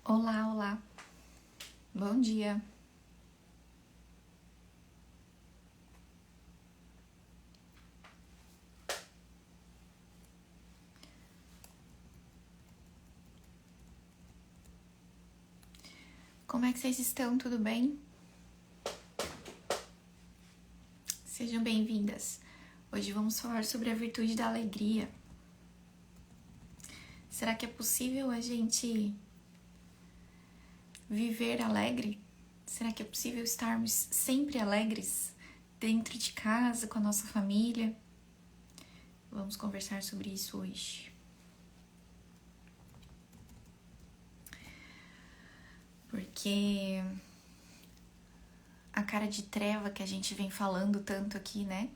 Olá, olá. Bom dia. Como é que vocês estão? Tudo bem? Sejam bem-vindas. Hoje vamos falar sobre a virtude da alegria. Será que é possível a gente viver alegre? Será que é possível estarmos sempre alegres dentro de casa, com a nossa família? Vamos conversar sobre isso hoje. Porque a cara de treva que a gente vem falando tanto aqui, né,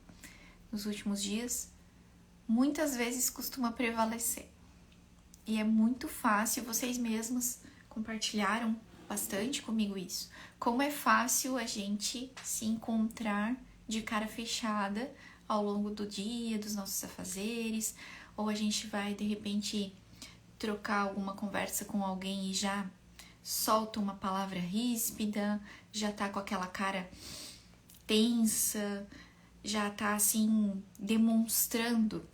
nos últimos dias, muitas vezes costuma prevalecer. E é muito fácil, vocês mesmos compartilharam bastante comigo isso. Como é fácil a gente se encontrar de cara fechada ao longo do dia, dos nossos afazeres, ou a gente vai, de repente, trocar alguma conversa com alguém e já solta uma palavra ríspida, já tá com aquela cara tensa, já tá assim demonstrando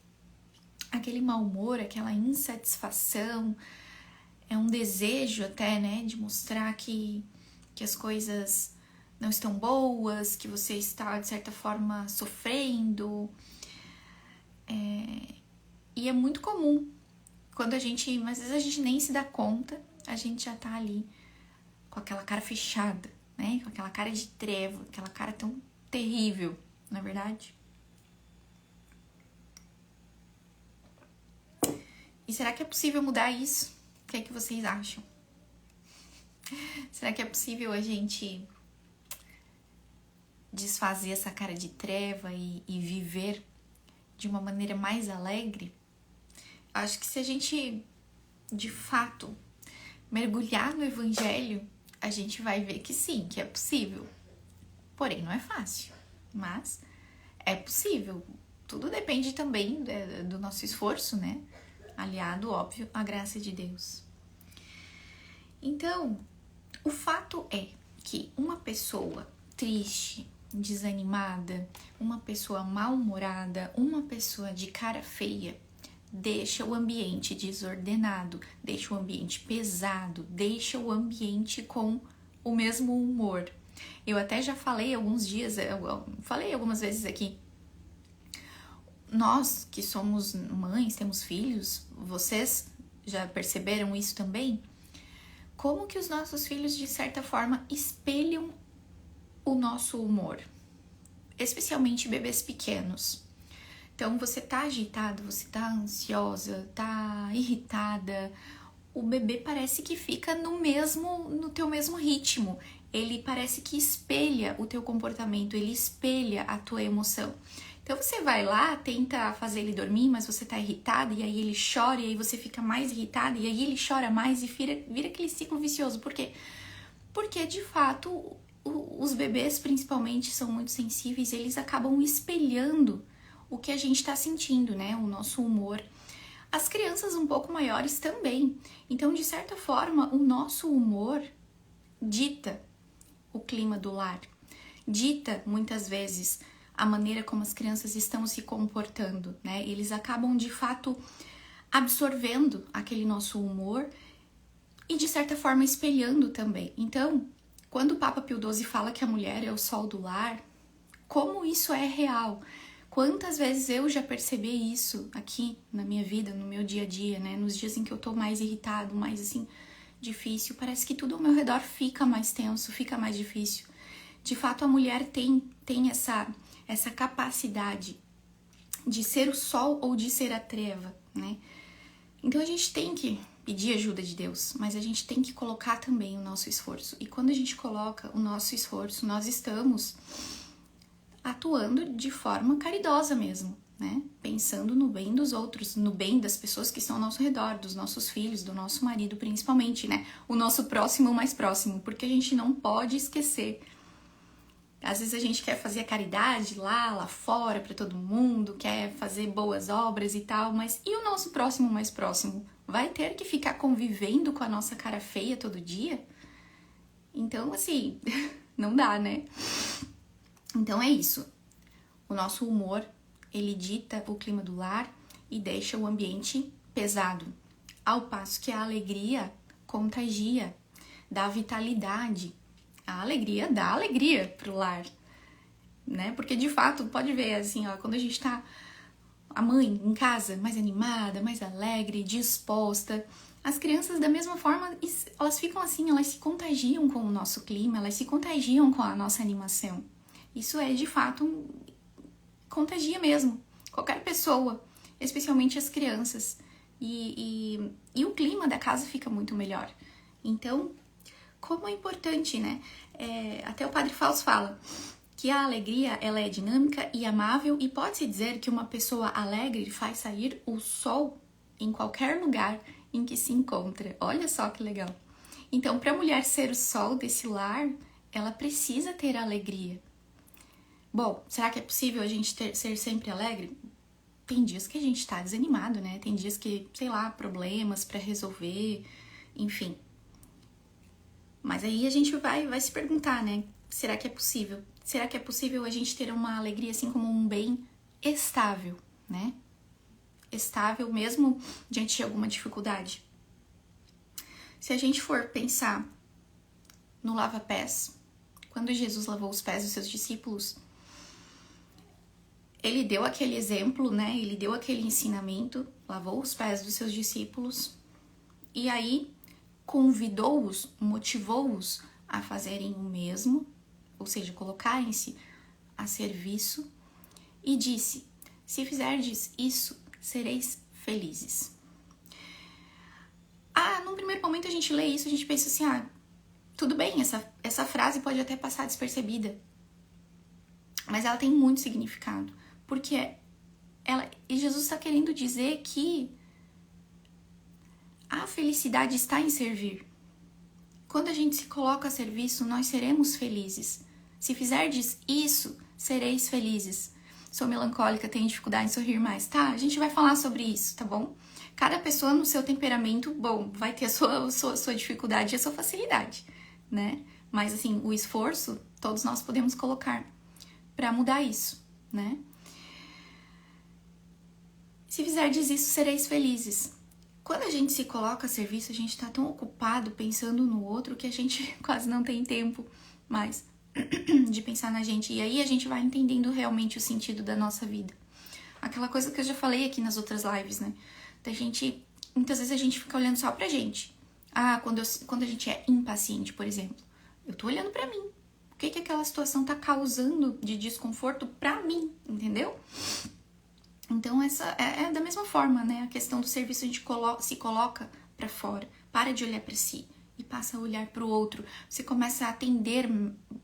aquele mau humor, aquela insatisfação, é um desejo até, né, de mostrar que as coisas não estão boas, que você está, de certa forma, sofrendo. E é muito comum, quando a gente, às vezes a gente nem se dá conta, a gente já tá ali com aquela cara fechada, né, com aquela cara de treva, aquela cara tão terrível, não é verdade? E será que é possível mudar isso? O que é que vocês acham? Será que é possível a gente desfazer essa cara de treva e viver de uma maneira mais alegre? Acho que se a gente, de fato, mergulhar no Evangelho, a gente vai ver que sim, que é possível. Porém, não é fácil, mas é possível. Tudo depende também do nosso esforço, né? Aliado, óbvio, à graça de Deus. Então, o fato é que uma pessoa triste, desanimada, uma pessoa mal-humorada, uma pessoa de cara feia, deixa o ambiente desordenado, deixa o ambiente pesado, deixa o ambiente com o mesmo humor. Eu até já falei alguns dias, eu falei algumas vezes aqui, nós que somos mães, temos filhos, vocês já perceberam isso também? Como que os nossos filhos, de certa forma, espelham o nosso humor? Especialmente bebês pequenos. Então, você tá agitado, você tá ansiosa, tá irritada, o bebê parece que fica no teu mesmo ritmo. Ele parece que espelha o teu comportamento, ele espelha a tua emoção. Então você vai lá, tenta fazer ele dormir, mas você tá irritada, e aí ele chora, e aí você fica mais irritada, e aí ele chora mais, e vira aquele ciclo vicioso. Por quê? Porque, de fato, os bebês, principalmente, são muito sensíveis, eles acabam espelhando o que a gente tá sentindo, né? O nosso humor. As crianças um pouco maiores também. Então, de certa forma, o nosso humor dita o clima do lar, dita, muitas vezes, a maneira como as crianças estão se comportando, né? Eles acabam, de fato, absorvendo aquele nosso humor e, de certa forma, espelhando também. Então, quando o Papa Pio XII fala que a mulher é o sol do lar, como isso é real? Quantas vezes eu já percebi isso aqui na minha vida, no meu dia a dia, né? Nos dias em que eu tô mais irritado, mais, assim, difícil, parece que tudo ao meu redor fica mais tenso, fica mais difícil. De fato, a mulher tem essa capacidade de ser o sol ou de ser a treva, né? Então a gente tem que pedir ajuda de Deus, mas a gente tem que colocar também o nosso esforço. E quando a gente coloca o nosso esforço, nós estamos atuando de forma caridosa mesmo, né? Pensando no bem dos outros, no bem das pessoas que estão ao nosso redor, dos nossos filhos, do nosso marido principalmente, né? O nosso próximo mais próximo, porque a gente não pode esquecer. Às vezes a gente quer fazer a caridade lá fora para todo mundo, quer fazer boas obras e tal, mas e o nosso próximo mais próximo? vai ter que ficar convivendo com a nossa cara feia todo dia? Então, assim, não dá, né? Então é isso. O nosso humor, ele dita o clima do lar e deixa o ambiente pesado. Ao passo que a alegria contagia, dá vitalidade. A alegria dá alegria pro lar, né? Porque de fato, pode ver assim, ó, quando a gente tá, a mãe em casa, mais animada, mais alegre, disposta, as crianças da mesma forma, elas ficam assim, elas se contagiam com o nosso clima, elas se contagiam com a nossa animação. Isso é de fato, contagia mesmo, qualquer pessoa, especialmente as crianças. E o clima da casa fica muito melhor. Então, como é importante, né? Até o Padre Fausto fala que a alegria, ela é dinâmica e amável, e pode-se dizer que uma pessoa alegre faz sair o sol em qualquer lugar em que se encontra. Olha só que legal. Então, para a mulher ser o sol desse lar, ela precisa ter alegria. Bom, será que é possível a gente ser sempre alegre? Tem dias que a gente tá desanimado, né? Tem dias que, sei lá, problemas pra resolver, enfim. Mas aí a gente vai se perguntar, né? Será que é possível? Será que é possível a gente ter uma alegria assim como um bem estável, né? Estável mesmo diante de alguma dificuldade? Se a gente for pensar no lava-pés, quando Jesus lavou os pés dos seus discípulos, ele deu aquele exemplo, né? Ele deu aquele ensinamento, lavou os pés dos seus discípulos e aí convidou-os, motivou-os a fazerem o mesmo, ou seja, colocarem-se a serviço e disse: se fizerdes isso, sereis felizes. Num primeiro momento a gente lê isso, a gente pensa assim, tudo bem, essa frase pode até passar despercebida, mas ela tem muito significado. Porque Jesus está querendo dizer que a felicidade está em servir. Quando a gente se coloca a serviço, nós seremos felizes. Se fizerdes isso, sereis felizes. Sou melancólica, tenho dificuldade em sorrir mais. Tá, a gente vai falar sobre isso, tá bom? Cada pessoa no seu temperamento, bom, vai ter a sua dificuldade e a sua facilidade, né? Mas assim, o esforço, todos nós podemos colocar para mudar isso, né? Se fizerdes isso, sereis felizes. Quando a gente se coloca a serviço, a gente está tão ocupado pensando no outro que a gente quase não tem tempo mais de pensar na gente. E aí a gente vai entendendo realmente o sentido da nossa vida. Aquela coisa que eu já falei aqui nas outras lives, né? Da gente, muitas vezes a gente fica olhando só pra gente. Quando a gente é impaciente, por exemplo, eu tô olhando pra mim. O que aquela situação tá causando de desconforto pra mim, entendeu? Então, essa é da mesma forma, né? A questão do serviço, a gente se coloca para fora, para de olhar para si e passa a olhar para o outro. Você começa a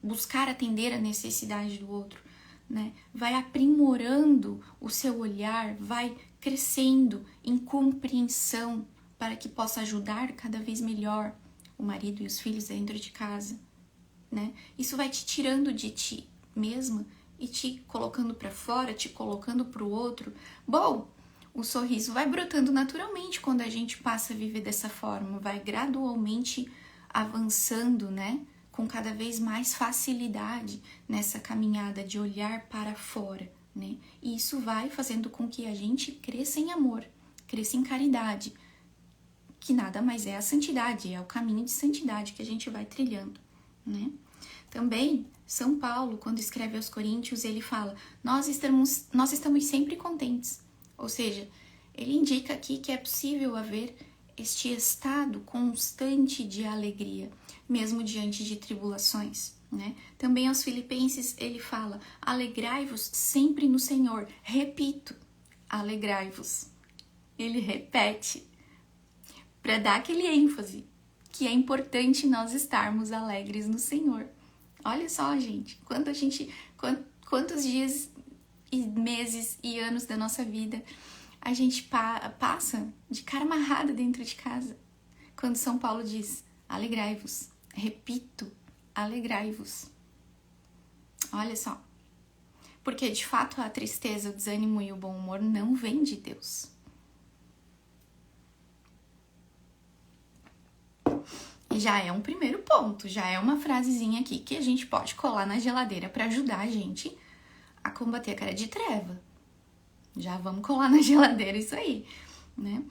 buscar atender a necessidade do outro, né? Vai aprimorando o seu olhar, vai crescendo em compreensão para que possa ajudar cada vez melhor o marido e os filhos dentro de casa, né? Isso vai te tirando de ti mesma e te colocando para fora, te colocando para o outro. Bom, o sorriso vai brotando naturalmente quando a gente passa a viver dessa forma, vai gradualmente avançando, né? Com cada vez mais facilidade nessa caminhada de olhar para fora, né? E isso vai fazendo com que a gente cresça em amor, cresça em caridade, que nada mais é a santidade, é o caminho de santidade que a gente vai trilhando, né? Também, São Paulo, quando escreve aos Coríntios, ele fala, nós estamos sempre contentes. Ou seja, ele indica aqui que é possível haver este estado constante de alegria, mesmo diante de tribulações, né? Também aos Filipenses, ele fala, alegrai-vos sempre no Senhor. Repito, alegrai-vos. Ele repete, para dar aquele ênfase, que é importante nós estarmos alegres no Senhor. Olha só, gente, quantos dias e meses e anos da nossa vida a gente passa de cara amarrada dentro de casa. Quando São Paulo diz, alegrai-vos, repito, alegrai-vos. Olha só, porque de fato a tristeza, o desânimo e o bom humor não vêm de Deus. E já é um primeiro ponto, já é uma frasezinha aqui que a gente pode colar na geladeira para ajudar a gente a combater a cara de treva. Já vamos colar na geladeira isso aí, né?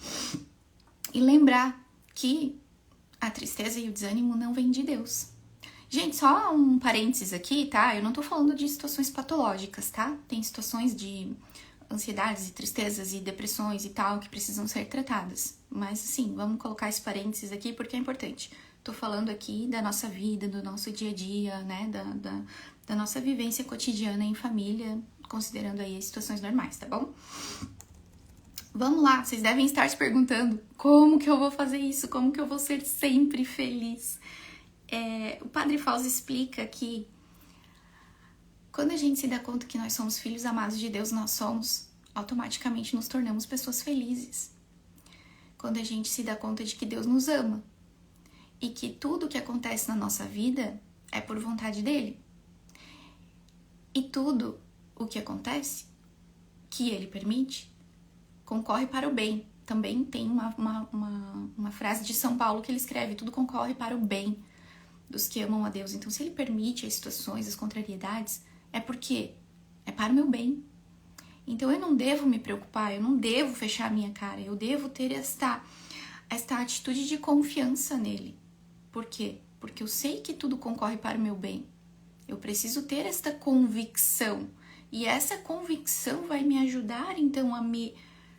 E lembrar que a tristeza e o desânimo não vêm de Deus. Gente, só um parênteses aqui, tá? Eu não tô falando de situações patológicas, tá? Tem situações de ansiedades e tristezas e depressões e tal que precisam ser tratadas. Mas, assim, vamos colocar esse parênteses aqui porque é importante. Tô falando aqui da nossa vida, do nosso dia a dia, né? Da nossa vivência cotidiana em família, considerando aí as situações normais, tá bom? Vamos lá, vocês devem estar se perguntando como que eu vou fazer isso, como que eu vou ser sempre feliz. O Padre Fausto explica que quando a gente se dá conta que nós somos filhos amados de Deus, nós somos, automaticamente nos tornamos pessoas felizes. Quando a gente se dá conta de que Deus nos ama e que tudo que acontece na nossa vida é por vontade dele. E tudo o que acontece, que ele permite, concorre para o bem. Também tem uma frase de São Paulo que ele escreve: tudo concorre para o bem dos que amam a Deus. Então, se ele permite as situações, as contrariedades, é porque é para o meu bem. Então, eu não devo me preocupar, eu não devo fechar a minha cara, eu devo ter esta atitude de confiança nele. Por quê? Porque eu sei que tudo concorre para o meu bem. Eu preciso ter esta convicção. E essa convicção vai me ajudar, então, a me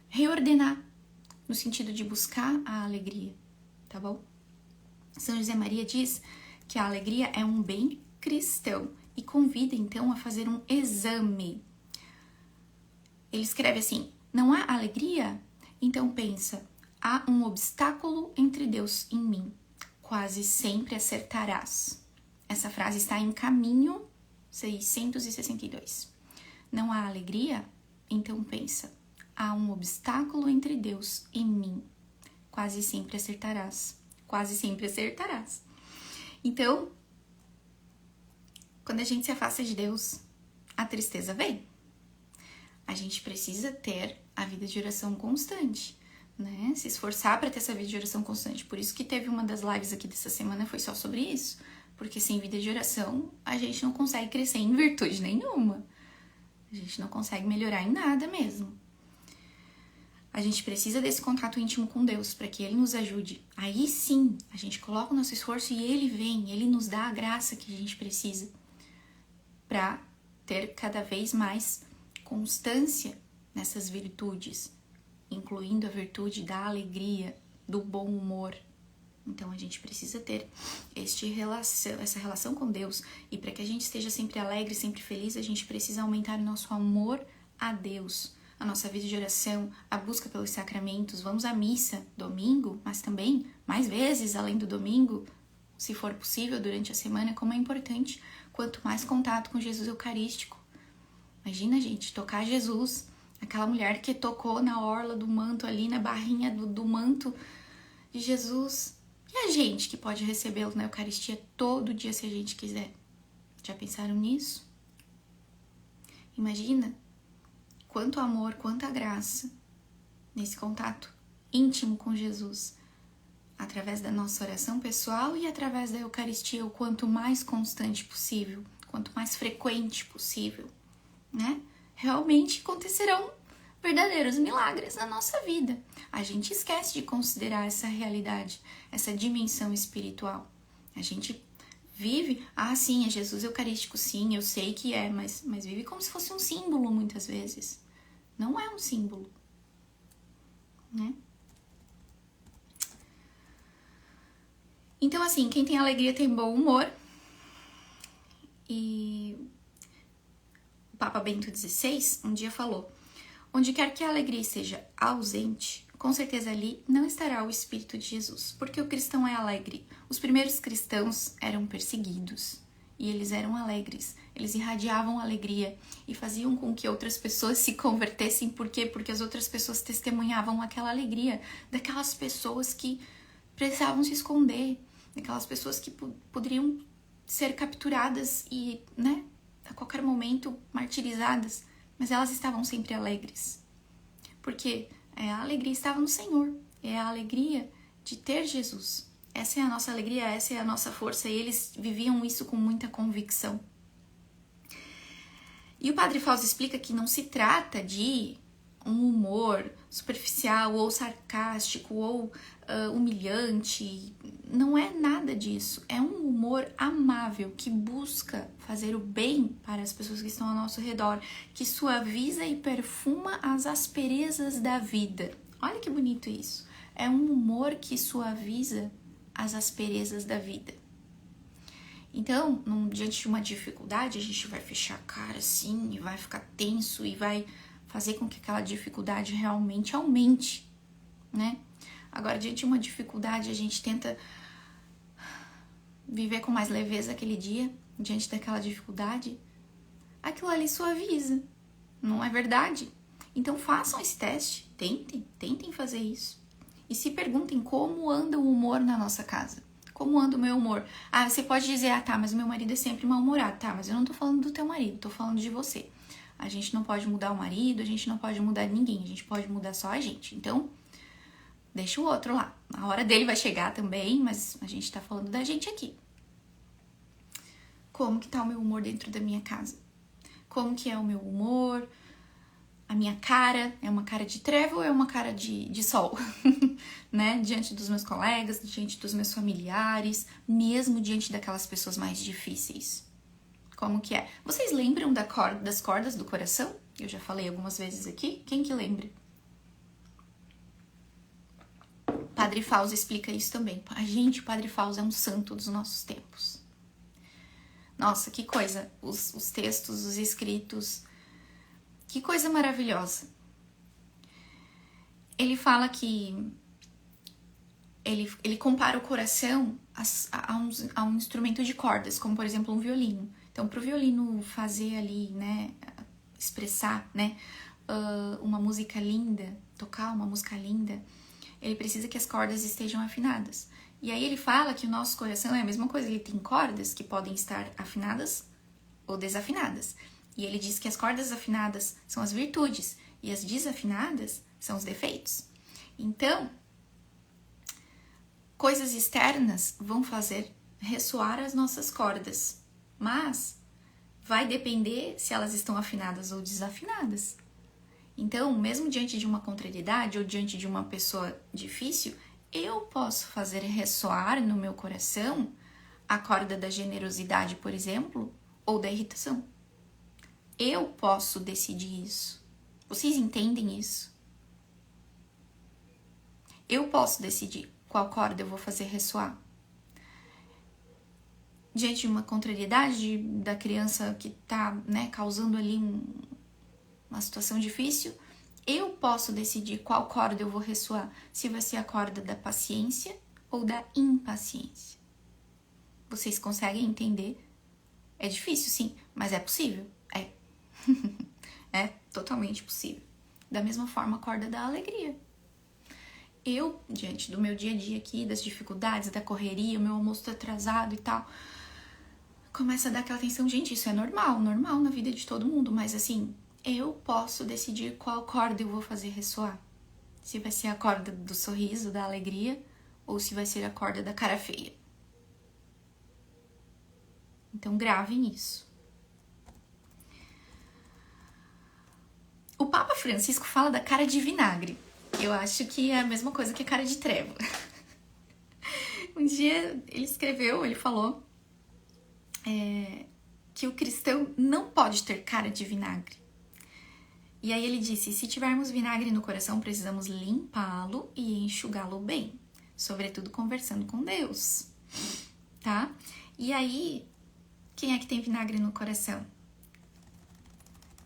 reordenar no sentido de buscar a alegria, tá bom? São José Maria diz que a alegria é um bem cristão e convida, então, a fazer um exame. Ele escreve assim: não há alegria? Então pensa, há um obstáculo entre Deus e mim. Quase sempre acertarás. Essa frase está em Caminho 662. Não há alegria? Então pensa, há um obstáculo entre Deus e mim. Quase sempre acertarás. Quase sempre acertarás. Então, quando a gente se afasta de Deus, a tristeza vem. A gente precisa ter a vida de oração constante, né? Se esforçar para ter essa vida de oração constante. Por isso que teve uma das lives aqui dessa semana, foi só sobre isso. Porque sem vida de oração, a gente não consegue crescer em virtude nenhuma. A gente não consegue melhorar em nada mesmo. A gente precisa desse contato íntimo com Deus para que Ele nos ajude. Aí sim, a gente coloca o nosso esforço e Ele vem, Ele nos dá a graça que a gente precisa para ter cada vez mais constância nessas virtudes, incluindo a virtude da alegria, do bom humor. Então a gente precisa ter essa relação com Deus, e para que a gente esteja sempre alegre, sempre feliz, a gente precisa aumentar o nosso amor a Deus, a nossa vida de oração, a busca pelos sacramentos. Vamos à missa domingo, mas também mais vezes além do domingo, se for possível, durante a semana. Como é importante, quanto mais contato com Jesus Eucarístico. Imagina, gente, tocar Jesus, aquela mulher que tocou na orla do manto ali, na barrinha do manto de Jesus. E a gente que pode recebê-lo na Eucaristia todo dia se a gente quiser. Já pensaram nisso? Imagina quanto amor, quanta graça nesse contato íntimo com Jesus, através da nossa oração pessoal e através da Eucaristia, o quanto mais constante possível, quanto mais frequente possível, né? Realmente acontecerão verdadeiros milagres na nossa vida. A gente esquece de considerar essa realidade, essa dimensão espiritual. A gente vive, sim, é Jesus Eucarístico, sim, eu sei que é, mas vive como se fosse um símbolo muitas vezes. Não é um símbolo, né? Então, assim, quem tem alegria tem bom humor. E o Papa Bento XVI um dia falou: onde quer que a alegria esteja ausente, com certeza ali não estará o Espírito de Jesus, porque o cristão é alegre. Os primeiros cristãos eram perseguidos e eles eram alegres, eles irradiavam alegria e faziam com que outras pessoas se convertessem. Por quê? Porque as outras pessoas testemunhavam aquela alegria daquelas pessoas que precisavam se esconder, daquelas pessoas que poderiam ser capturadas e, né, a qualquer momento martirizadas, mas elas estavam sempre alegres. Porque a alegria estava no Senhor, é a alegria de ter Jesus. Essa é a nossa alegria, essa é a nossa força. E eles viviam isso com muita convicção. E o Padre Fausto explica que não se trata de um humor superficial ou sarcástico ou humilhante. Não é nada disso. É um humor amável que busca fazer o bem para as pessoas que estão ao nosso redor, que suaviza e perfuma as asperezas da vida. Olha que bonito isso. É um humor que suaviza as asperezas da vida. Então, diante de uma dificuldade, a gente vai fechar a cara assim e vai ficar tenso e vai fazer com que aquela dificuldade realmente aumente, né? Agora, diante de uma dificuldade, a gente tenta viver com mais leveza aquele dia, diante daquela dificuldade. Aquilo ali suaviza, não é verdade? Então, façam esse teste, tentem fazer isso. E se perguntem como anda o humor na nossa casa. Como anda o meu humor? Ah, você pode dizer, tá, mas o meu marido é sempre mal-humorado. Tá, mas eu não tô falando do teu marido, tô falando de você. A gente não pode mudar o marido, a gente não pode mudar ninguém, a gente pode mudar só a gente. Então, deixa o outro lá. A hora dele vai chegar também, mas a gente tá falando da gente aqui. Como que tá o meu humor dentro da minha casa? Como que é o meu humor? A minha cara é uma cara de treva ou é uma cara de sol? Né? Diante dos meus colegas, diante dos meus familiares, mesmo diante daquelas pessoas mais difíceis. Como que é? Vocês lembram das cordas do coração? Eu já falei algumas vezes aqui. Quem que lembra? Padre Fausto explica isso também. O Padre Fausto é um santo dos nossos tempos. Nossa, que coisa! Os textos, os escritos... Que coisa maravilhosa. Ele fala que ele compara o coração a um instrumento de cordas, como por exemplo um violino. Então, para o violino fazer ali, né, expressar, né, uma música linda, tocar uma música linda, ele precisa que as cordas estejam afinadas. E aí ele fala que o nosso coração é a mesma coisa, ele tem cordas que podem estar afinadas ou desafinadas. E ele diz que as cordas afinadas são as virtudes e as desafinadas são os defeitos. Então, coisas externas vão fazer ressoar as nossas cordas, mas vai depender se elas estão afinadas ou desafinadas. Então, mesmo diante de uma contrariedade ou diante de uma pessoa difícil, eu posso fazer ressoar no meu coração a corda da generosidade, por exemplo, ou da irritação. Eu posso decidir isso. Vocês entendem isso? Eu posso decidir qual corda eu vou fazer ressoar. Diante de uma contrariedade da criança que está, né, causando ali uma situação difícil, eu posso decidir qual corda eu vou ressoar. Se vai ser a corda da paciência ou da impaciência. Vocês conseguem entender? É difícil, sim, mas é possível. É totalmente possível. Da mesma forma, a corda da alegria. Eu, diante do meu dia a dia aqui, das dificuldades, da correria, o meu almoço tá atrasado e tal, começa a dar aquela atenção. Gente, isso é normal na vida de todo mundo, mas assim, eu posso decidir qual corda eu vou fazer ressoar. Se vai ser a corda do sorriso, da alegria, ou se vai ser a corda da cara feia. Então, gravem isso. O Papa Francisco fala da cara de vinagre. Eu acho que é a mesma coisa que a cara de treva. Um dia ele falou que o cristão não pode ter cara de vinagre. E aí ele disse, se tivermos vinagre no coração, precisamos limpá-lo e enxugá-lo bem. Sobretudo conversando com Deus, tá? E aí, quem é que tem vinagre no coração?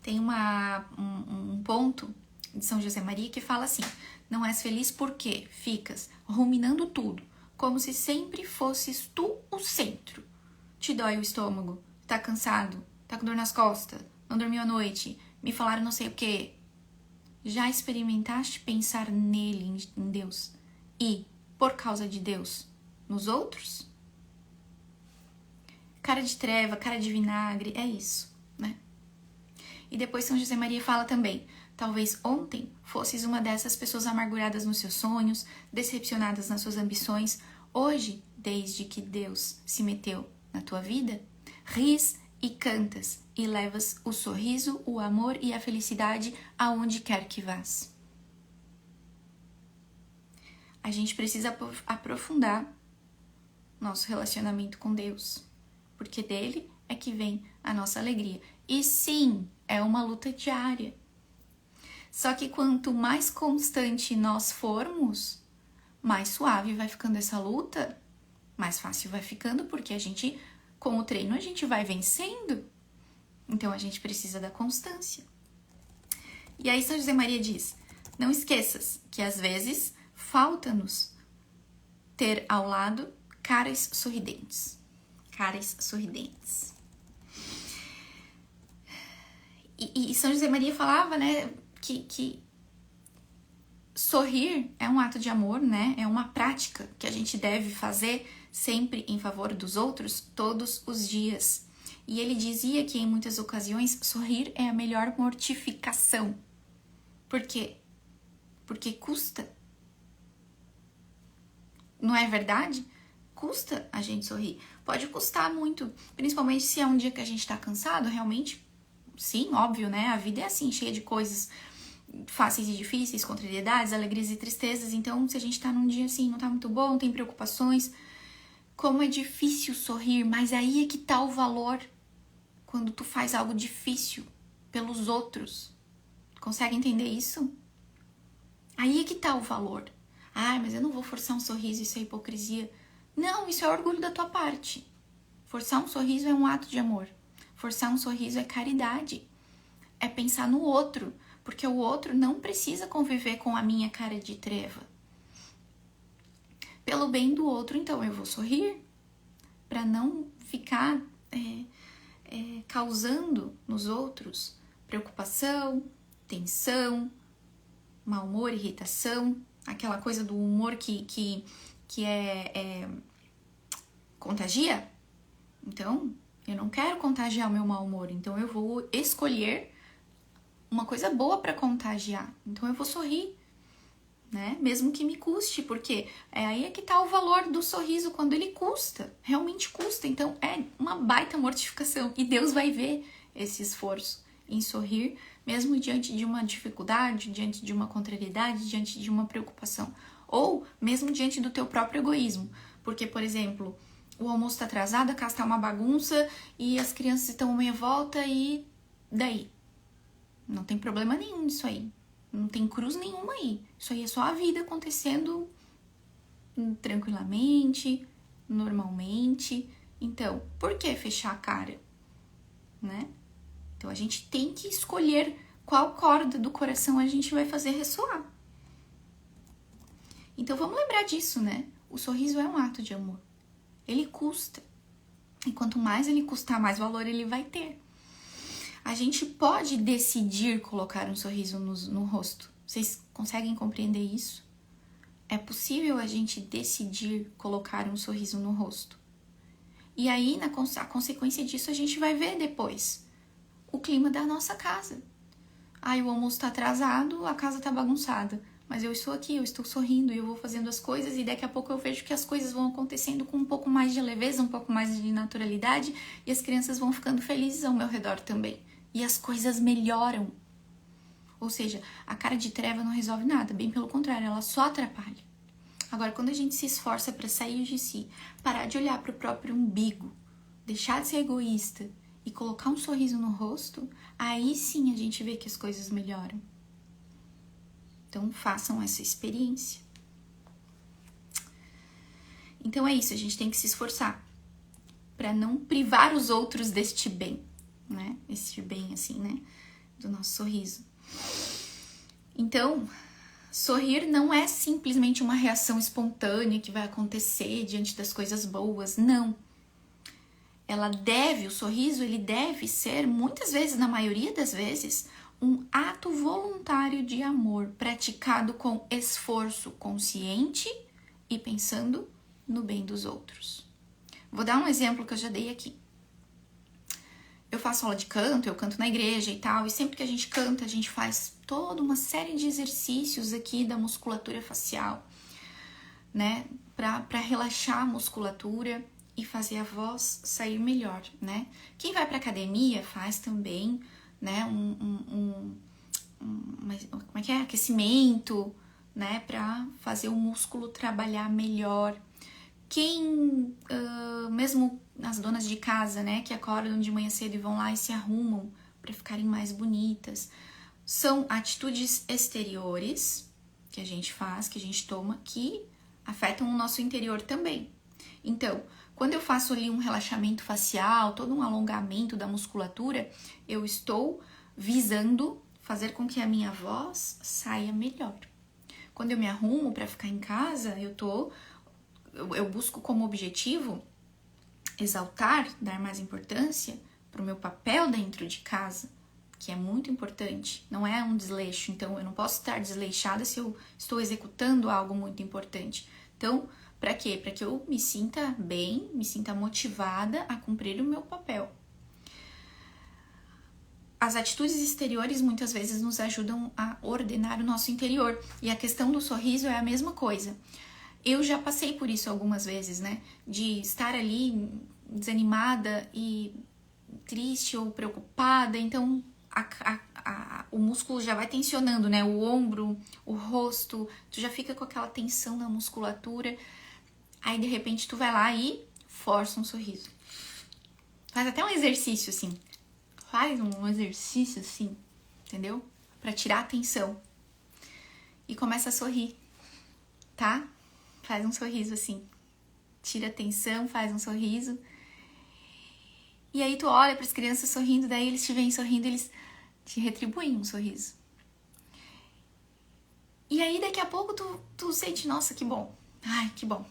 Tem um ponto de São José Maria que fala assim, não és feliz porque ficas ruminando tudo, como se sempre fosses tu o centro. Te dói o estômago, tá cansado, tá com dor nas costas, não dormiu à noite, me falaram não sei o quê. Já experimentaste pensar nele, em Deus, e, por causa de Deus, nos outros? Cara de treva, cara de vinagre, é isso, né? E depois São José Maria fala também, talvez ontem fosses uma dessas pessoas amarguradas nos seus sonhos, decepcionadas nas suas ambições, Hoje, desde que Deus se meteu na tua vida, ris e cantas e levas o sorriso, o amor e a felicidade aonde quer que vás. A gente precisa aprofundar nosso relacionamento com Deus, porque dele é que vem a nossa alegria. E sim, é uma luta diária. Só que quanto mais constante nós formos, mais suave vai ficando essa luta, mais fácil vai ficando, porque a gente, com o treino, a gente vai vencendo. Então a gente precisa da constância. E aí São José Maria diz: não esqueças que às vezes falta-nos ter ao lado caras sorridentes. Caras sorridentes. E São José Maria falava, né, que sorrir é um ato de amor, né? É uma prática que a gente deve fazer sempre em favor dos outros, todos os dias. E ele dizia que em muitas ocasiões sorrir é a melhor mortificação. Por quê? Porque custa. Não é verdade? Custa a gente sorrir. Pode custar muito, principalmente se é um dia que a gente tá cansado, realmente. Sim, óbvio, né? A vida é assim, cheia de coisas fáceis e difíceis, contrariedades, alegrias e tristezas. Então, se a gente tá num dia assim, não tá muito bom, tem preocupações, como é difícil sorrir, mas aí é que tá o valor quando tu faz algo difícil pelos outros. Consegue entender isso? Aí é que tá o valor. Ah, mas eu não vou forçar um sorriso, isso é hipocrisia. Não, isso é orgulho da tua parte. Forçar um sorriso é um ato de amor. Forçar um sorriso é caridade. É pensar no outro, porque o outro não precisa conviver com a minha cara de treva. Pelo bem do outro, então, eu vou sorrir para não ficar causando nos outros preocupação, tensão, mau humor, irritação, aquela coisa do humor que contagia. Então, eu não quero contagiar o meu mau humor, então eu vou escolher uma coisa boa para contagiar. Então eu vou sorrir, né? Mesmo que me custe, porque aí é que tá o valor do sorriso quando ele custa, realmente custa. Então é uma baita mortificação e Deus vai ver esse esforço em sorrir, mesmo diante de uma dificuldade, diante de uma contrariedade, diante de uma preocupação, ou mesmo diante do teu próprio egoísmo. Porque, por exemplo, o almoço está atrasado, a casa tá uma bagunça e as crianças estão à minha volta e daí? Não tem problema nenhum nisso aí. Não tem cruz nenhuma aí. Isso aí é só a vida acontecendo tranquilamente, normalmente. Então, por que fechar a cara? Né? Então, a gente tem que escolher qual corda do coração a gente vai fazer ressoar. Então, vamos lembrar disso, né? O sorriso é um ato de amor. Ele custa. E quanto mais ele custar, mais valor ele vai ter. A gente pode decidir colocar um sorriso no rosto. Vocês conseguem compreender isso? É possível a gente decidir colocar um sorriso no rosto. E aí, a consequência disso, a gente vai ver depois. O clima da nossa casa. Aí o almoço tá atrasado, a casa tá bagunçada. Mas eu estou aqui, eu estou sorrindo e eu vou fazendo as coisas e daqui a pouco eu vejo que as coisas vão acontecendo com um pouco mais de leveza, um pouco mais de naturalidade e as crianças vão ficando felizes ao meu redor também. E as coisas melhoram. Ou seja, a cara de treva não resolve nada, bem pelo contrário, ela só atrapalha. Agora, quando a gente se esforça para sair de si, parar de olhar para o próprio umbigo, deixar de ser egoísta e colocar um sorriso no rosto, aí sim a gente vê que as coisas melhoram. Então, façam essa experiência. Então, é isso. A gente tem que se esforçar para não privar os outros deste bem, né? Este bem, assim, né? Do nosso sorriso. Então, sorrir não é simplesmente uma reação espontânea que vai acontecer diante das coisas boas. Não. O sorriso, ele deve ser, muitas vezes, na maioria das vezes, um ato voluntário de amor, praticado com esforço consciente e pensando no bem dos outros. Vou dar um exemplo que eu já dei aqui. Eu faço aula de canto, eu canto na igreja e tal, e sempre que a gente canta, a gente faz toda uma série de exercícios aqui da musculatura facial, né? para relaxar a musculatura e fazer a voz sair melhor, né? Quem vai para academia faz também, né, como é que é? Aquecimento, né, para fazer o músculo trabalhar melhor. Quem, mesmo as donas de casa, né, que acordam de manhã cedo e vão lá e se arrumam para ficarem mais bonitas, são atitudes exteriores que a gente faz, que a gente toma, que afetam o nosso interior também. Então, quando eu faço ali um relaxamento facial, todo um alongamento da musculatura, eu estou visando fazer com que a minha voz saia melhor. Quando eu me arrumo para ficar em casa, eu busco como objetivo exaltar, dar mais importância para o meu papel dentro de casa, que é muito importante, não é um desleixo. Então, eu não posso estar desleixada se eu estou executando algo muito importante. Então, para quê? Para que eu me sinta bem, me sinta motivada a cumprir o meu papel. As atitudes exteriores muitas vezes nos ajudam a ordenar o nosso interior. E a questão do sorriso é a mesma coisa. Eu já passei por isso algumas vezes, né? De estar ali desanimada e triste ou preocupada. Então, o músculo já vai tensionando, né? O ombro, o rosto. Tu já fica com aquela tensão na musculatura. Aí, de repente, tu vai lá e força um sorriso. Faz até um exercício, assim. Faz um exercício, assim, entendeu? Pra tirar a tensão. E começa a sorrir, tá? Faz um sorriso, assim. Tira a tensão, faz um sorriso. E aí tu olha pras crianças sorrindo, daí eles te veem sorrindo, eles te retribuem um sorriso. E aí, daqui a pouco, tu sente, nossa, que bom. Ai, que bom.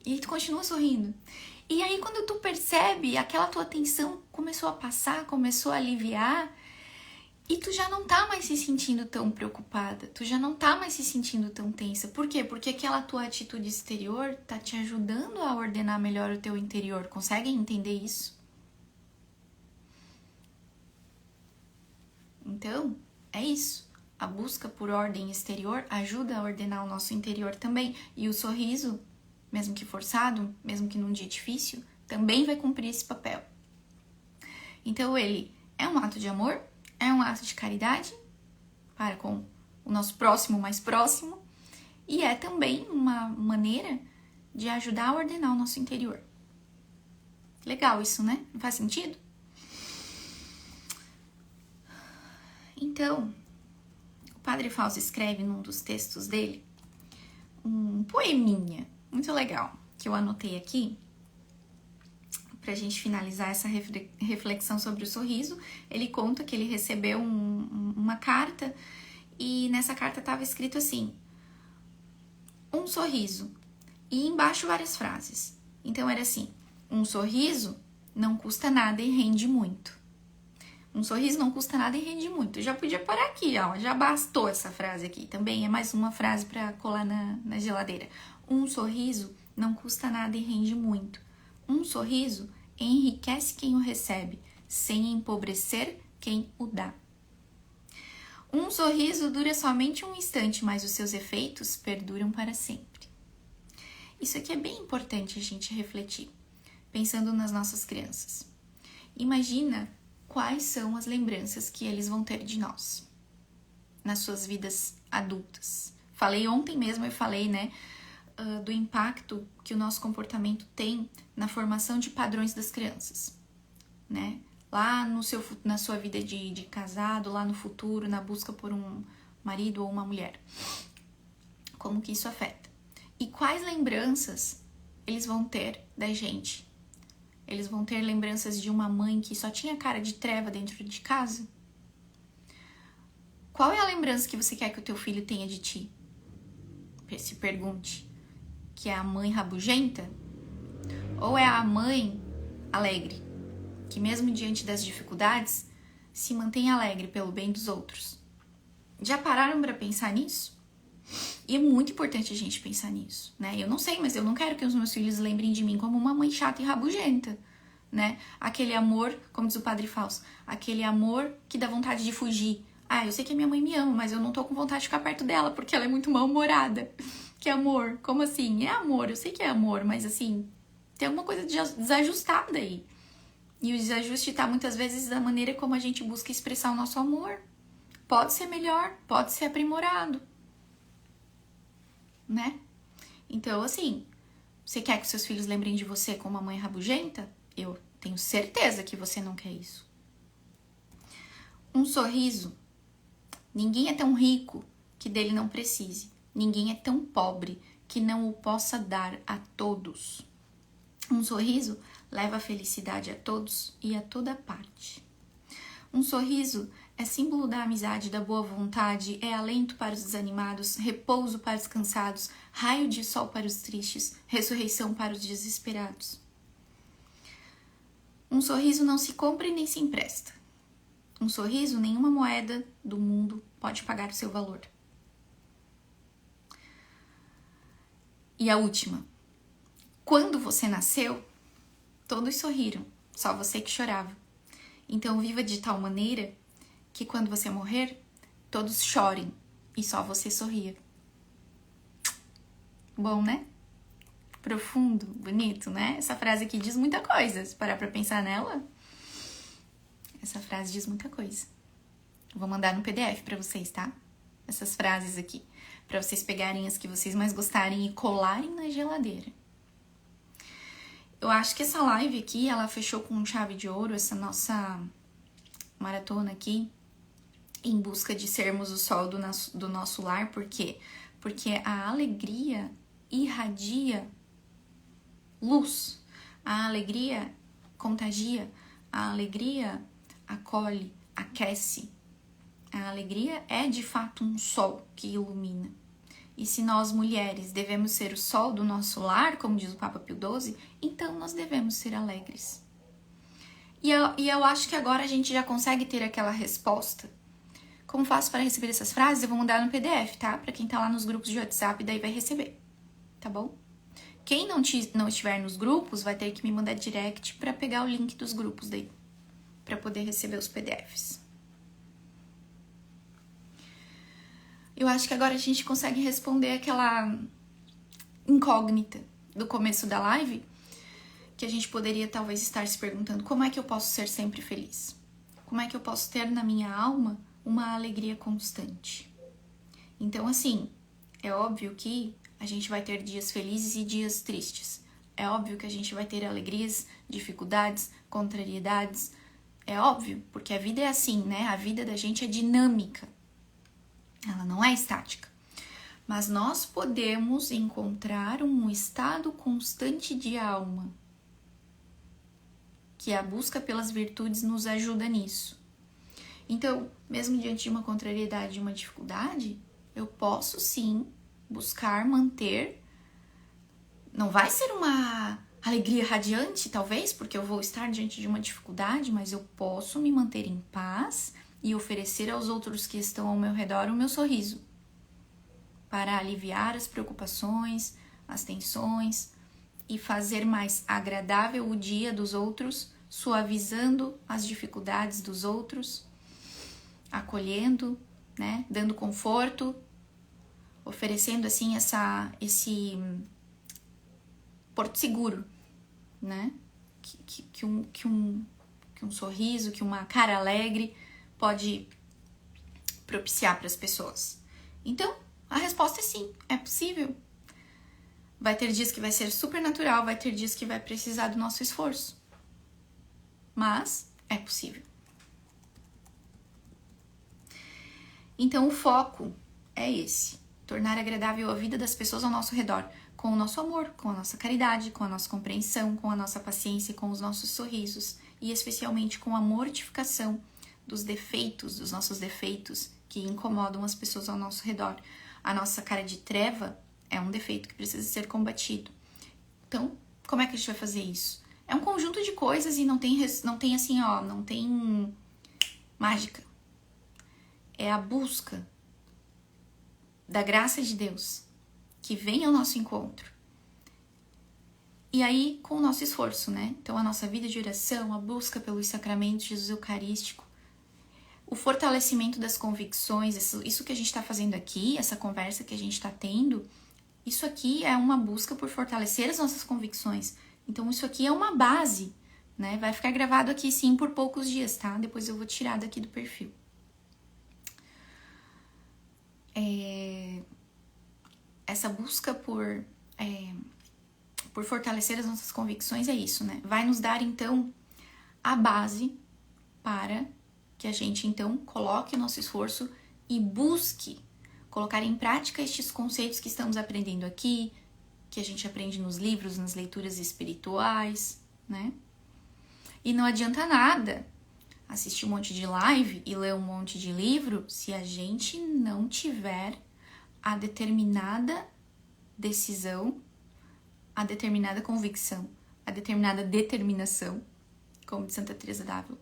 E aí tu continua sorrindo. E aí quando tu percebe, aquela tua tensão começou a passar, começou a aliviar, e tu já não tá mais se sentindo tão preocupada, tu já não tá mais se sentindo tão tensa. Por quê? Porque aquela tua atitude exterior tá te ajudando a ordenar melhor o teu interior. Conseguem entender isso? Então, é isso. A busca por ordem exterior ajuda a ordenar o nosso interior também. E o sorriso, mesmo que forçado, mesmo que num dia difícil, também vai cumprir esse papel. Então, ele é um ato de amor, é um ato de caridade para com o nosso próximo mais próximo e é também uma maneira de ajudar a ordenar o nosso interior. Legal isso, né? Não faz sentido? Então, o Padre Fausto escreve num dos textos dele um poeminha muito legal, que eu anotei aqui, pra gente finalizar essa reflexão sobre o sorriso. Ele conta que ele recebeu uma carta e nessa carta estava escrito assim, um sorriso, e embaixo várias frases. Então era assim, um sorriso não custa nada e rende muito. Um sorriso não custa nada e rende muito. Já podia parar aqui, ó, já bastou essa frase aqui. Também é mais uma frase para colar na geladeira. Um sorriso não custa nada e rende muito. Um sorriso enriquece quem o recebe, sem empobrecer quem o dá. Um sorriso dura somente um instante, mas os seus efeitos perduram para sempre. Isso aqui é bem importante a gente refletir, pensando nas nossas crianças. Imagina quais são as lembranças que eles vão ter de nós nas suas vidas adultas. Falei ontem mesmo, eu falei, né, do impacto que o nosso comportamento tem na formação de padrões das crianças, né? Lá na sua vida de casado, lá no futuro, na busca por um marido ou uma mulher. Como que isso afeta? E quais lembranças eles vão ter da gente? Eles vão ter lembranças de uma mãe que só tinha cara de treva dentro de casa? Qual é a lembrança que você quer que o teu filho tenha de ti? Se pergunte. Que é a mãe rabugenta? Ou é a mãe alegre? Que mesmo diante das dificuldades, se mantém alegre pelo bem dos outros? Já pararam para pensar nisso? E é muito importante a gente pensar nisso, né? Eu não sei, mas eu não quero que os meus filhos lembrem de mim como uma mãe chata e rabugenta, né? Aquele amor, como diz o Padre Fausto, aquele amor que dá vontade de fugir. Ah, eu sei que a minha mãe me ama, mas eu não tô com vontade de ficar perto dela porque ela é muito mal-humorada. que amor? Como assim? É amor, eu sei que é amor, mas assim, tem alguma coisa desajustada aí. E o desajuste tá muitas vezes da maneira como a gente busca expressar o nosso amor. Pode ser melhor, pode ser aprimorado, né? Então, assim, você quer que seus filhos lembrem de você como uma mãe rabugenta? Eu tenho certeza que você não quer isso. Um sorriso. Ninguém é tão rico que dele não precise. Ninguém é tão pobre que não o possa dar a todos. Um sorriso leva a felicidade a todos e a toda parte. Um sorriso é símbolo da amizade, da boa vontade, é alento para os desanimados, repouso para os cansados, raio de sol para os tristes, ressurreição para os desesperados. Um sorriso não se compra e nem se empresta. Um sorriso, nenhuma moeda do mundo pode pagar o seu valor. E a última. Quando você nasceu, todos sorriram, só você que chorava. Então viva de tal maneira que quando você morrer, todos chorem e só você sorria. Bom, né? Profundo, bonito, né? Essa frase aqui diz muita coisa. Se parar pra pensar nela, essa frase diz muita coisa. Vou mandar no PDF pra vocês, tá? Essas frases aqui, pra vocês pegarem as que vocês mais gostarem e colarem na geladeira. Eu acho que essa live aqui, ela fechou com chave de ouro, essa nossa maratona aqui, em busca de sermos o sol do nosso lar. Por quê? Porque a alegria irradia luz, a alegria contagia, a alegria acolhe, aquece. A alegria é de fato um sol que ilumina. E se nós mulheres devemos ser o sol do nosso lar, como diz o Papa Pio XII, então nós devemos ser alegres. E eu acho que agora a gente já consegue ter aquela resposta. Como faço para receber essas frases? Eu vou mandar no PDF, tá? Para quem tá lá nos grupos de WhatsApp, daí vai receber, tá bom? Quem não estiver nos grupos vai ter que me mandar direct para pegar o link dos grupos daí, para poder receber os PDFs. Eu acho que agora a gente consegue responder aquela incógnita do começo da live, que a gente poderia talvez estar se perguntando: como é que eu posso ser sempre feliz? Como é que eu posso ter na minha alma uma alegria constante? Então, assim, é óbvio que a gente vai ter dias felizes e dias tristes. É óbvio que a gente vai ter alegrias, dificuldades, contrariedades. É óbvio, porque a vida é assim, né? A vida da gente é dinâmica. Ela não é estática. Mas nós podemos encontrar um estado constante de alma, que a busca pelas virtudes nos ajuda nisso. Então, mesmo diante de uma contrariedade, de uma dificuldade, eu posso sim buscar manter. Não vai ser uma alegria radiante, talvez, porque eu vou estar diante de uma dificuldade, mas eu posso me manter em paz e oferecer aos outros que estão ao meu redor o meu sorriso, para aliviar as preocupações, as tensões e fazer mais agradável o dia dos outros, suavizando as dificuldades dos outros, acolhendo, né, dando conforto, oferecendo assim esse porto seguro, né, que um sorriso, que uma cara alegre pode propiciar para as pessoas. Então, a resposta é sim, é possível. Vai ter dias que vai ser super natural, vai ter dias que vai precisar do nosso esforço. Mas é possível. Então, o foco é esse: tornar agradável a vida das pessoas ao nosso redor, com o nosso amor, com a nossa caridade, com a nossa compreensão, com a nossa paciência, com os nossos sorrisos e especialmente com a mortificação dos nossos defeitos que incomodam as pessoas ao nosso redor. A nossa cara de treva é um defeito que precisa ser combatido. Então, como é que a gente vai fazer isso? É um conjunto de coisas e não tem assim, ó, não tem mágica. É a busca da graça de Deus que vem ao nosso encontro. E aí, com o nosso esforço, né? Então, a nossa vida de oração, a busca pelos sacramentos, Jesus Eucarístico, o fortalecimento das convicções, isso que a gente está fazendo aqui, essa conversa que a gente está tendo, Isso aqui é uma busca por fortalecer as nossas convicções. Então, isso aqui é uma base, né? Vai ficar gravado aqui, sim, por poucos dias, tá? Depois eu vou tirar daqui do perfil. Essa busca por fortalecer as nossas convicções é isso, né? Vai nos dar, então, a base para que a gente, então, coloque o nosso esforço e busque colocar em prática estes conceitos que estamos aprendendo aqui, que a gente aprende nos livros, nas leituras espirituais, né? E não adianta nada assistir um monte de live e ler um monte de livro se a gente não tiver a determinada decisão, a determinada convicção, a determinada determinação, como de Santa Teresa d'Ávila,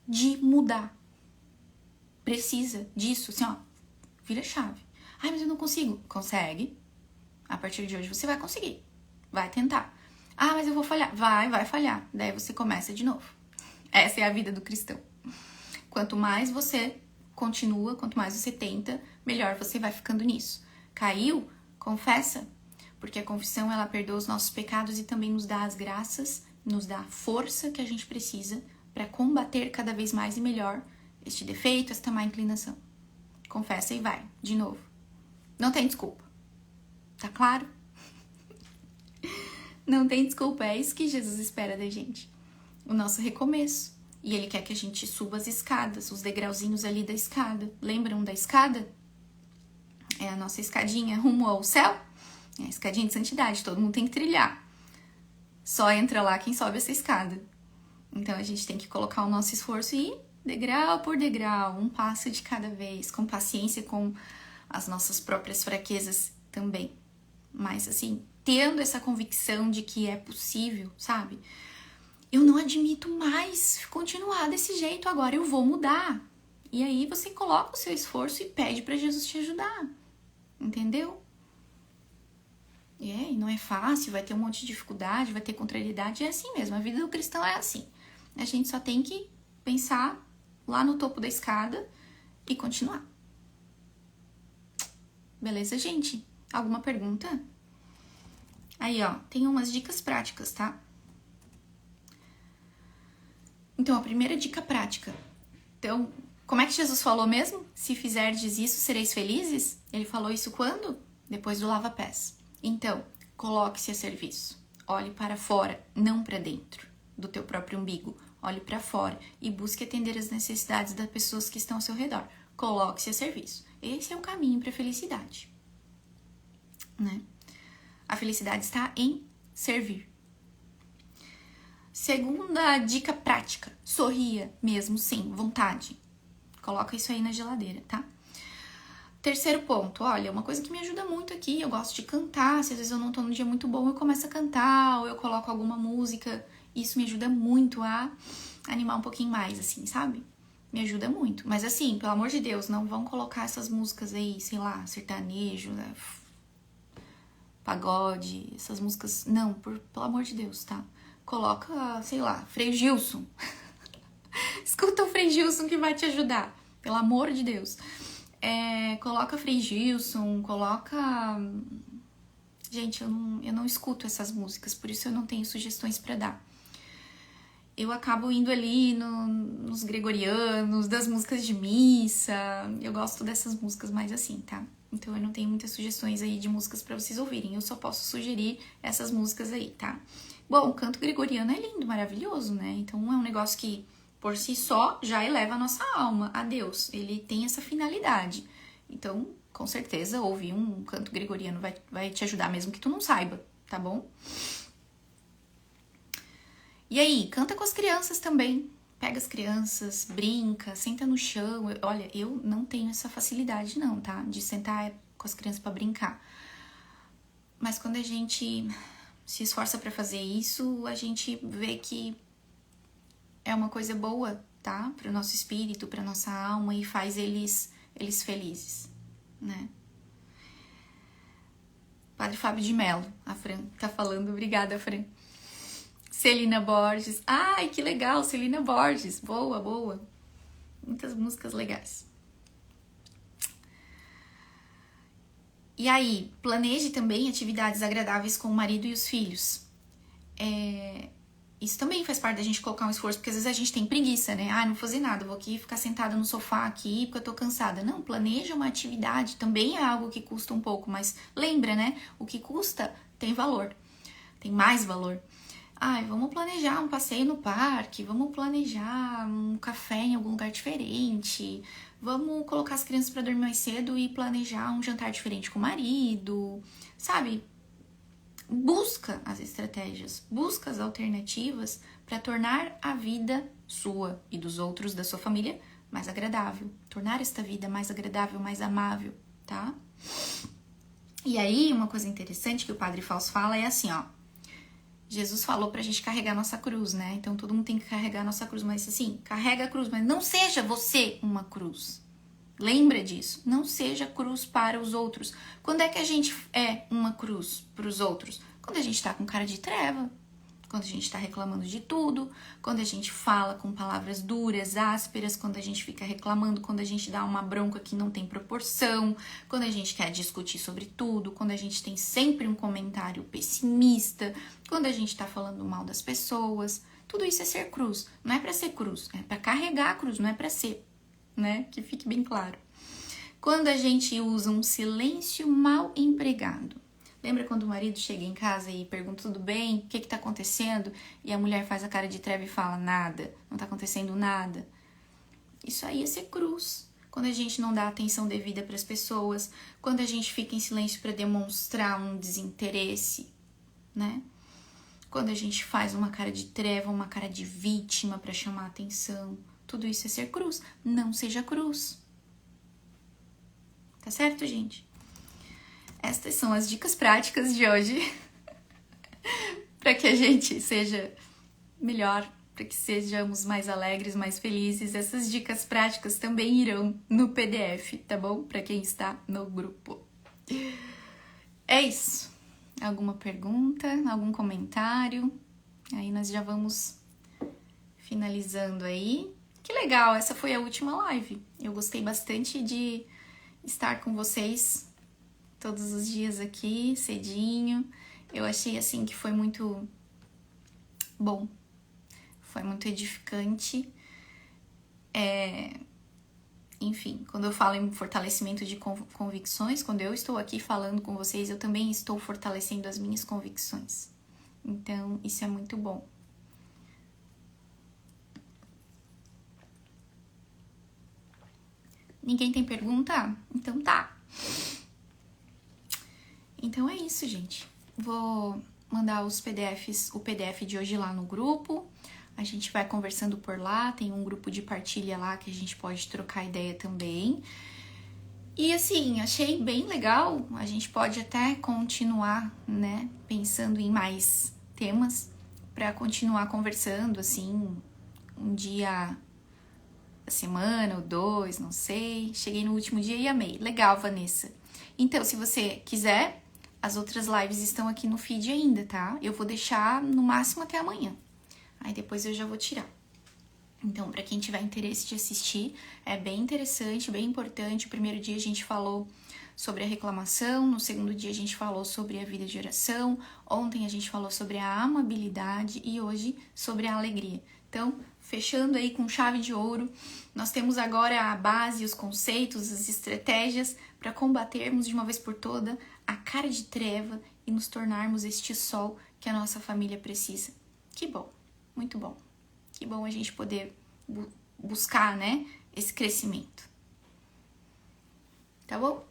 de mudar. Precisa disso, assim, ó, vira chave. Ai, mas eu não consigo. Consegue. A partir de hoje você vai conseguir. Vai tentar. Ah, mas eu vou falhar. Vai falhar. Daí você começa de novo. Essa é a vida do cristão. Quanto mais você continua, quanto mais você tenta, melhor você vai ficando nisso. Caiu? Confessa. Porque a confissão, ela perdoa os nossos pecados e também nos dá as graças, nos dá a força que a gente precisa para combater cada vez mais e melhor este defeito, esta má inclinação. Confessa e vai, de novo. Não tem desculpa. Tá claro? Não tem desculpa, é isso que Jesus espera da gente. O nosso recomeço. E Ele quer que a gente suba as escadas, os degrauzinhos ali da escada. Lembram da escada? É a nossa escadinha rumo ao céu. É a escadinha de santidade, todo mundo tem que trilhar. Só entra lá quem sobe essa escada. Então a gente tem que colocar o nosso esforço e ir degrau por degrau, um passo de cada vez, com paciência com as nossas próprias fraquezas também. Mas assim, tendo essa convicção de que é possível, sabe? Eu não admito mais continuar desse jeito, agora eu vou mudar. E aí você coloca o seu esforço e pede para Jesus te ajudar. Entendeu? E não é fácil, vai ter um monte de dificuldade, vai ter contrariedade, é assim mesmo, a vida do cristão é assim. A gente só tem que pensar lá no topo da escada e continuar. Beleza, gente? Alguma pergunta? Aí, ó, tem umas dicas práticas, tá? Então, a primeira dica prática. Então, como é que Jesus falou mesmo? Se fizerdes isso, sereis felizes? Ele falou isso quando? Depois do lava-pés. Então, coloque-se a serviço. Olhe para fora, não para dentro do teu próprio umbigo. Olhe para fora e busque atender as necessidades das pessoas que estão ao seu redor. Coloque-se a serviço. Esse é o caminho para a felicidade, né? A felicidade está em servir. Segunda dica prática. Sorria mesmo, sim, vontade. Coloca isso aí na geladeira, tá? Terceiro ponto, olha, uma coisa que me ajuda muito aqui, eu gosto de cantar, se às vezes eu não tô num dia muito bom, eu começo a cantar, ou eu coloco alguma música, isso me ajuda muito a animar um pouquinho mais, assim, sabe? Me ajuda muito, mas assim, pelo amor de Deus, não vão colocar essas músicas aí, sei lá, sertanejo, né? Pagode, essas músicas, não, pelo amor de Deus, tá? Coloca, sei lá, Frei Gilson. Escuta o Frei Gilson que vai te ajudar, pelo amor de Deus. Coloca Frei Gilson, coloca... Gente, eu não escuto essas músicas, por isso eu não tenho sugestões pra dar. Eu acabo indo ali nos gregorianos, das músicas de missa, eu gosto dessas músicas mais assim, tá? Então eu não tenho muitas sugestões aí de músicas pra vocês ouvirem, eu só posso sugerir essas músicas aí, tá? Bom, o canto gregoriano é lindo, maravilhoso, né? Então é um negócio que por si só já eleva a nossa alma a Deus, ele tem essa finalidade. Então, com certeza, ouvir um canto gregoriano vai te ajudar mesmo que tu não saiba, tá bom? E aí, canta com as crianças também. Pega as crianças, brinca, senta no chão. Olha, eu não tenho essa facilidade não, tá? De sentar com as crianças pra brincar. Mas quando a gente se esforça pra fazer isso, a gente vê que é uma coisa boa, tá? Pro nosso espírito, pra nossa alma e faz eles felizes, né? Padre Fábio de Mello, a Fran tá falando. Obrigada, Fran. Celina Borges. Ai, que legal, Celina Borges. Boa, boa. Muitas músicas legais. E aí, planeje também atividades agradáveis com o marido e os filhos. Isso também faz parte da gente colocar um esforço, porque às vezes a gente tem preguiça, né? Ah, não vou fazer nada, vou aqui ficar sentada no sofá aqui porque eu tô cansada. Não, planeja uma atividade, também é algo que custa um pouco, mas lembra, né? O que custa tem valor, tem mais valor. Ai, vamos planejar um passeio no parque, vamos planejar um café em algum lugar diferente, vamos colocar as crianças para dormir mais cedo e planejar um jantar diferente com o marido, sabe? Busca as estratégias, busca as alternativas para tornar a vida sua e dos outros da sua família mais agradável, tornar esta vida mais agradável, mais amável, tá? E aí, uma coisa interessante que o Padre Fausto fala é assim, ó, Jesus falou pra gente carregar a nossa cruz, né? Então todo mundo tem que carregar a nossa cruz, mas assim, carrega a cruz, mas não seja você uma cruz. Lembra disso? Não seja cruz para os outros. Quando é que a gente é uma cruz para os outros? Quando a gente tá com cara de treva, quando a gente tá reclamando de tudo, quando a gente fala com palavras duras, ásperas, quando a gente fica reclamando, quando a gente dá uma bronca que não tem proporção, quando a gente quer discutir sobre tudo, quando a gente tem sempre um comentário pessimista, quando a gente tá falando mal das pessoas. Tudo isso é ser cruz. Não é para ser cruz, é para carregar a cruz, não é para ser, né? Que fique bem claro. Quando a gente usa um silêncio mal empregado. Lembra quando o marido chega em casa e pergunta tudo bem? O que tá acontecendo? E a mulher faz a cara de treva e fala nada, não tá acontecendo nada. Isso aí é ser cruz. Quando a gente não dá atenção devida para as pessoas, quando a gente fica em silêncio para demonstrar um desinteresse, né? Quando a gente faz uma cara de treva, uma cara de vítima para chamar atenção. Tudo isso é ser cruz. Não seja cruz. Tá certo, gente? Estas são as dicas práticas de hoje. Para que a gente seja melhor, para que sejamos mais alegres, mais felizes. Essas dicas práticas também irão no PDF, tá bom? Para quem está no grupo. É isso. Alguma pergunta? Algum comentário? Aí nós já vamos finalizando aí. Que legal, essa foi a última live. Eu gostei bastante de estar com vocês todos os dias aqui, cedinho. Eu achei assim que foi muito bom. Foi muito edificante. Enfim, quando eu falo em fortalecimento de convicções, quando eu estou aqui falando com vocês, eu também estou fortalecendo as minhas convicções. Então, isso é muito bom. Ninguém tem pergunta? Então tá. Então é isso, gente. Vou mandar os PDFs, o PDF de hoje lá no grupo. A gente vai conversando por lá, tem um grupo de partilha lá que a gente pode trocar ideia também. E assim, achei bem legal, a gente pode até continuar, né, pensando em mais temas para continuar conversando, assim, um dia da semana ou dois, não sei. Cheguei no último dia e amei. Legal, Vanessa. Então, se você quiser, as outras lives estão aqui no feed ainda, tá? Eu vou deixar no máximo até amanhã. Aí depois eu já vou tirar. Então, para quem tiver interesse de assistir, é bem interessante, bem importante. O primeiro dia a gente falou sobre a reclamação, no segundo dia a gente falou sobre a vida de oração, ontem a gente falou sobre a amabilidade e hoje sobre a alegria. Então, fechando aí com chave de ouro, nós temos agora a base, os conceitos, as estratégias para combatermos de uma vez por toda a cara de treva e nos tornarmos este sol que a nossa família precisa. Que bom, muito bom. Que bom a gente poder buscar, né, esse crescimento. Tá bom?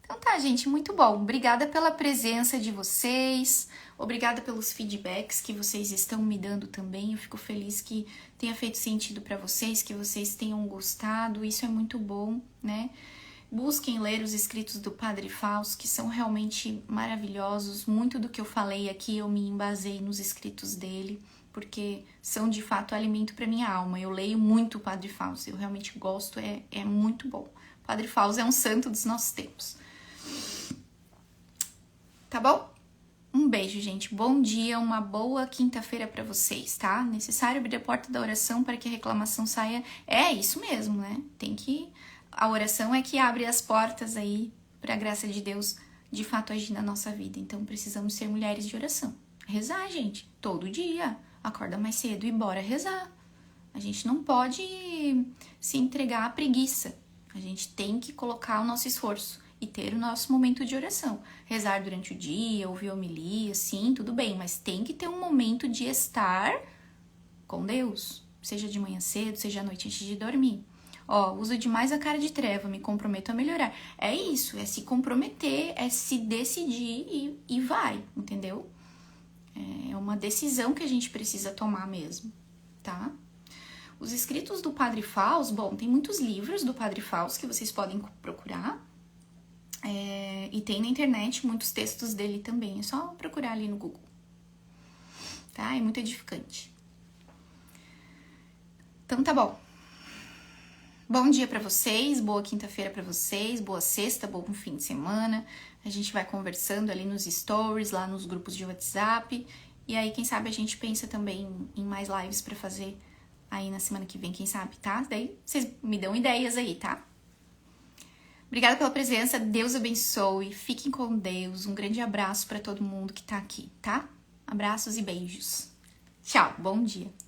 Então tá, gente, muito bom. Obrigada pela presença de vocês. Obrigada pelos feedbacks que vocês estão me dando também. Eu fico feliz que tenha feito sentido para vocês, que vocês tenham gostado. Isso é muito bom, né? Busquem ler os escritos do Padre Fausto, que são realmente maravilhosos. Muito do que eu falei aqui eu me embasei nos escritos dele, porque são de fato alimento para minha alma. Eu leio muito o Padre Fausto, eu realmente gosto, é muito bom. O Padre Fausto é um santo dos nossos tempos. Tá bom? Um beijo, gente. Bom dia, uma boa quinta-feira para vocês, tá? Necessário abrir a porta da oração para que a reclamação saia. É isso mesmo, né? Tem que a oração é que abre as portas aí para a graça de Deus de fato agir na nossa vida. Então precisamos ser mulheres de oração. Rezar, gente, todo dia. Acorda mais cedo e bora rezar. A gente não pode se entregar à preguiça. A gente tem que colocar o nosso esforço e ter o nosso momento de oração. Rezar durante o dia, ouvir homilia, sim, tudo bem, mas tem que ter um momento de estar com Deus. Seja de manhã cedo, seja à noite antes de dormir. Ó, uso demais a cara de treva, me comprometo a melhorar. É isso, é se comprometer, é se decidir e vai, entendeu? É uma decisão que a gente precisa tomar mesmo, tá? Os escritos do Padre Faus, bom, tem muitos livros do Padre Faus que vocês podem procurar. E tem na internet muitos textos dele também, é só procurar ali no Google. Tá? É muito edificante. Então tá bom. Bom dia pra vocês, boa quinta-feira pra vocês, boa sexta, bom fim de semana. A gente vai conversando ali nos stories, lá nos grupos de WhatsApp. E aí, quem sabe, a gente pensa também em mais lives pra fazer aí na semana que vem, quem sabe, tá? Daí vocês me dão ideias aí, tá? Obrigada pela presença, Deus abençoe, fiquem com Deus. Um grande abraço pra todo mundo que tá aqui, tá? Abraços e beijos. Tchau, bom dia.